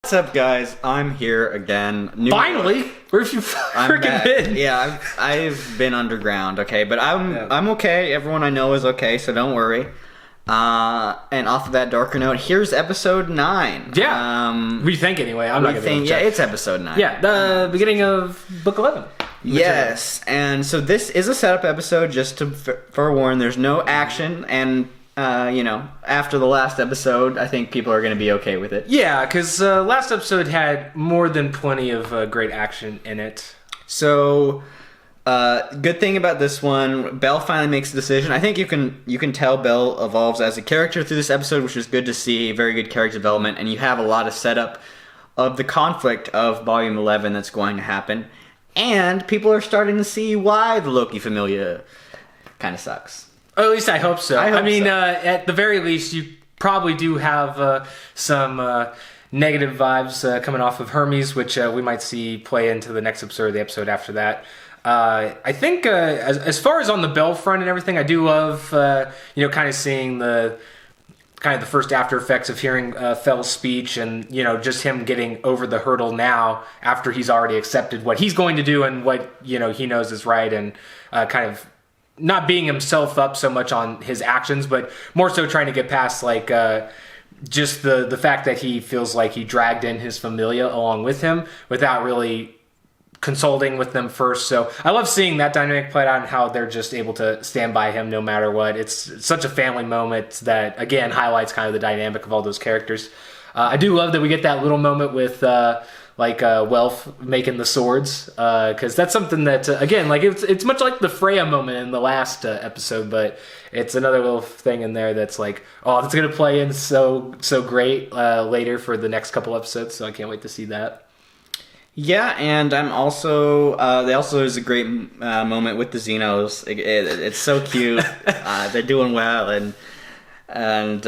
What's up, guys? I'm here again. Finally, where've you freaking been? Yeah, I've been underground. Okay, but I'm okay. Everyone I know is okay, so don't worry. And off of that darker note, here's episode 9. Yeah. We think anyway. I'm not gonna think. Yeah, it's episode 9. Yeah, the beginning of book 11. Yes, and so this is a setup episode. Just to forewarn, there's no action, and after the last episode, I think people are going to be okay with it. Yeah, because last episode had more than plenty of great action in it. So, good thing about this one, Belle finally makes a decision. I think you can tell Belle evolves as a character through this episode, which is good to see. Very good character development, and you have a lot of setup of the conflict of Volume 11 that's going to happen. And people are starting to see why the Loki Familia kind of sucks. Or at least I hope so. I mean, at the very least, you probably do have some negative vibes coming off of Hermes, which we might see play into the next episode or the episode after that. I think as far as on the Belle front and everything, I do love kind of seeing the first after effects of hearing Fell's speech and just him getting over the hurdle now after he's already accepted what he's going to do and what he knows is right, and kind of not being himself up so much on his actions, but more so trying to get past just the fact that he feels like he dragged in his familia along with him without really consulting with them first. So I love seeing that dynamic played out and how they're just able to stand by him no matter what. It's such a family moment that, again, highlights kind of the dynamic of all those characters. I do love that we get that little moment with Welf making the swords, because that's something that again, it's much like the Freya moment in the last episode, but it's another little thing in there that's like, oh, that's gonna play in so great later for the next couple episodes. So I can't wait to see that. Yeah, and I'm also there's a great moment with the Xenos. It's so cute. They're doing well, and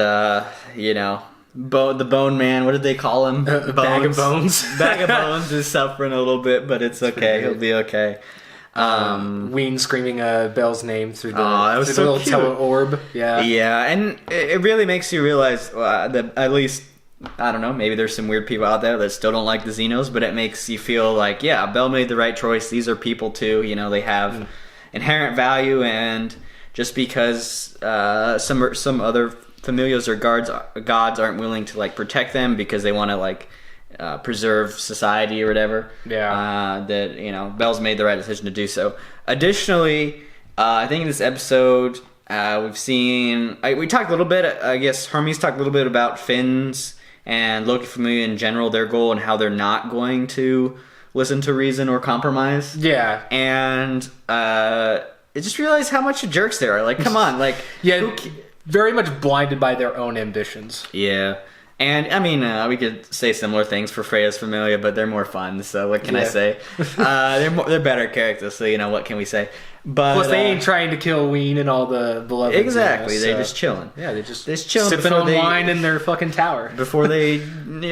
the Bone Man, what did they call him? Bag of Bones. Bag of Bones is suffering a little bit, but it's okay. He'll be okay. Ween screaming Belle's name through the so little cute. tele-orb. Yeah. Yeah, and it really makes you realize that at least, I don't know, maybe there's some weird people out there that still don't like the Xenos, but it makes you feel like, yeah, Belle made the right choice. These are people too. They have inherent value, and just because some other familiars or gods aren't willing to protect them because they want to preserve society or whatever. Yeah. That Belle's made the right decision to do so. Additionally, I think in this episode we've seen we talked a little bit. I guess Hermes talked a little bit about Finn's and Loki Familia in general, their goal and how they're not going to listen to reason or compromise. Yeah. And I just realized how much jerks they are. Come on, yeah. Very much blinded by their own ambitions. Yeah. And, I mean, we could say similar things for Freya's Familia, but they're more fun, so what can I say? They're better characters, so, what can we say? But plus, they ain't trying to kill Ween and all the beloved. Exactly, they're just chilling. Yeah, they're just chilling sipping on wine in their fucking tower. Before they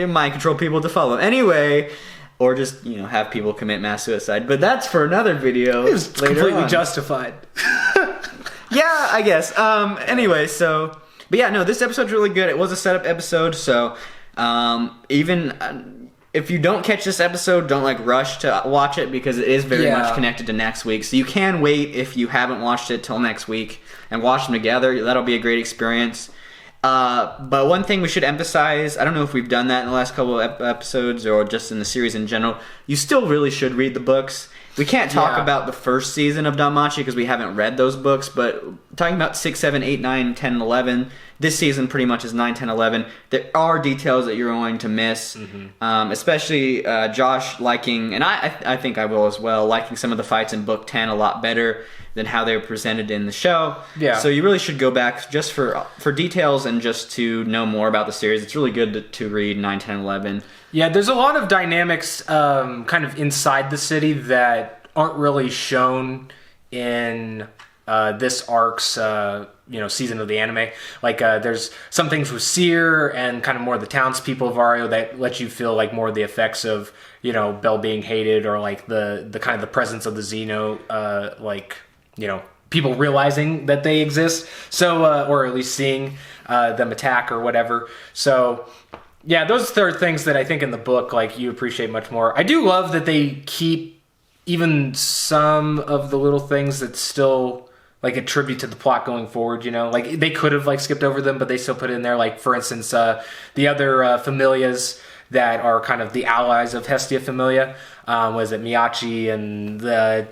mind control people to follow. Anyway, or just, have people commit mass suicide. But that's for another video. It was completely justified. Yeah, I guess. Anyway, but yeah, no, this episode's really good. It was a setup episode, so even if you don't catch this episode, don't rush to watch it because it is very much connected to next week. So you can wait if you haven't watched it till next week and watch them together. That'll be a great experience. But one thing we should emphasize, I don't know if we've done that in the last couple of episodes or just in the series in general, you still really should read the books. We can't talk about the first season of Danmachi because we haven't read those books, but talking about 6, 7, 8, 9, 10, and 11, this season pretty much is 9, 10, 11. There are details that you're going to miss, especially Josh liking, and I think I will as well, liking some of the fights in book 10 a lot better than how they were presented in the show. Yeah. So you really should go back just for details and just to know more about the series. It's really good to read 9, 10, 11. Yeah, there's a lot of dynamics kind of inside the city that aren't really shown in this arc's season of the anime. There's some things with Seer and kind of more of the townspeople of Ario that let you feel more of the effects of Belle being hated, or the kind of the presence of the Xeno, people realizing that they exist. So or at least seeing them attack or whatever. So Yeah, those are things that I think in the book, like, you appreciate much more. I do love that they keep even some of the little things that still, like, attribute to the plot going forward, you know? Like, they could have, like, skipped over them, but they still put it in there. Like, for instance, the other familias that are kind of the allies of Hestia Familia. Was it Miyachi and the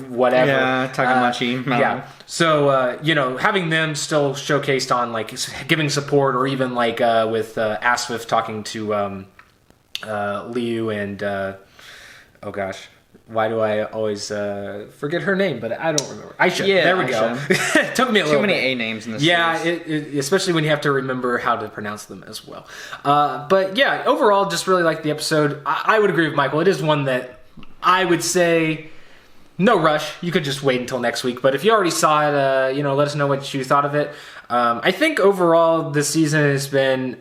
whatever? Yeah, Takamachi. Yeah. So, having them still showcased on, like, giving support, or even, like, with Aswif talking to Liu and, oh gosh, why do I always forget her name? But I don't remember. Aisha. Yeah, there we go. It took me a little bit. Too many A names in this series. Especially when you have to remember how to pronounce them as well. But yeah, overall, just really like the episode. I would agree with Michael. It is one that I would say no rush. You could just wait until next week. But if you already saw it, let us know what you thought of it. I think overall this season has been...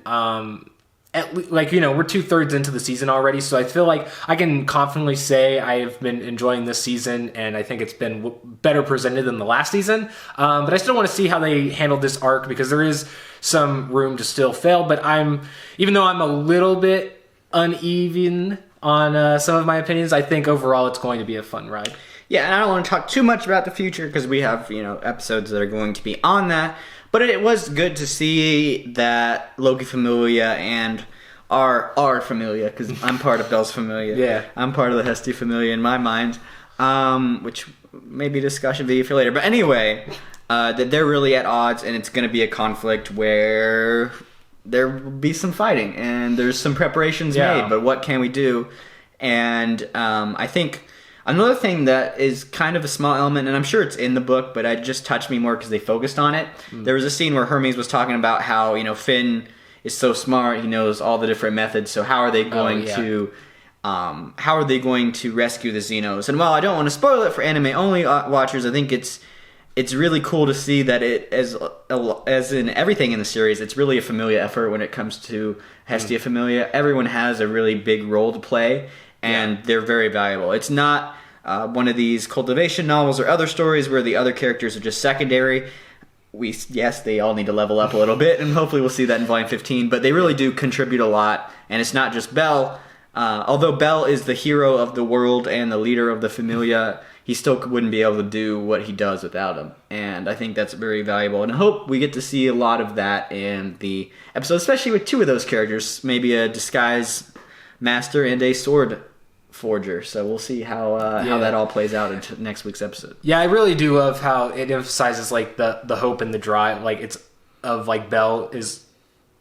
we're 2/3 into the season already, so I feel like I can confidently say I have been enjoying this season, and I think it's been better presented than the last season. But I still want to see how they handled this arc, because there is some room to still fail. But even though I'm a little bit uneven on some of my opinions, I think overall it's going to be a fun ride. Yeah, and I don't want to talk too much about the future, because we have episodes that are going to be on that. But it was good to see that Loki Familia and our Familia, because I'm part of Belle's Familia. Yeah. I'm part of the Hestia Familia in my mind, which may be a discussion video for later. But anyway, that they're really at odds, and it's going to be a conflict where there will be some fighting, and there's some preparations made, but what can we do? And I think... Another thing that is kind of a small element, and I'm sure it's in the book, but it just touched me more because they focused on it. There was a scene where Hermes was talking about how, Finn is so smart, he knows all the different methods, so how are they going to rescue the Xenos? And while I don't want to spoil it for anime-only watchers, I think it's really cool to see that it, as in everything in the series, it's really a Familia effort when it comes to Hestia Familia. Everyone has a really big role to play, and they're very valuable. It's not one of these cultivation novels or other stories where the other characters are just secondary. Yes, they all need to level up a little bit, and hopefully we'll see that in Volume 15, but they really do contribute a lot, and it's not just Belle. Although Belle is the hero of the world and the leader of the Familia, he still wouldn't be able to do what he does without him, and I think that's very valuable, and I hope we get to see a lot of that in the episode, especially with two of those characters, maybe a disguise master and a sword forger. So we'll see how that all plays out into next week's episode. Yeah, I really do love how it emphasizes like the hope and the drive. Like it's of like Belle is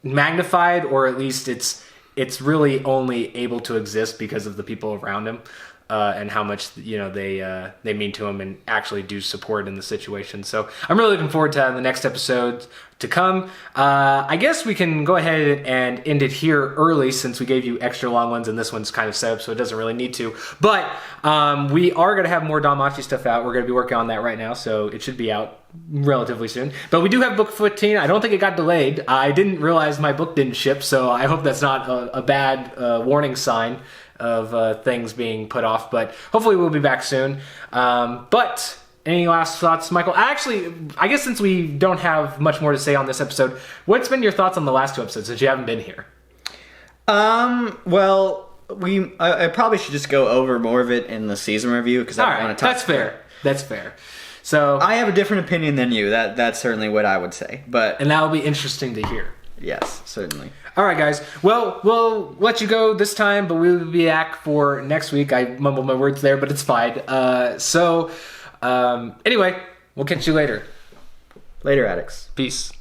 magnified, or at least it's really only able to exist because of the people around him. And how much they mean to him and actually do support in the situation. So I'm really looking forward to the next episode to come. I guess we can go ahead and end it here early, since we gave you extra long ones and this one's kind of set up, so it doesn't really need to. But we are going to have more Danmachi stuff out. We're going to be working on that right now, so it should be out relatively soon. But we do have book 15. I don't think it got delayed. I didn't realize my book didn't ship, so I hope that's not a bad warning sign of things being put off, but hopefully we'll be back soon. But any last thoughts, Michael? I guess since we don't have much more to say on this episode, what's been your thoughts on the last two episodes since you haven't been here? Well, I probably should just go over more of it in the season review, because I don't want to talk. That's fair. So I have a different opinion than you. That's certainly what I would say. And that will be interesting to hear. Yes, certainly. All right, guys. Well, we'll let you go this time, but we will be back for next week. I mumbled my words there, but it's fine. Anyway, we'll catch you later. Later, Addicts. Peace.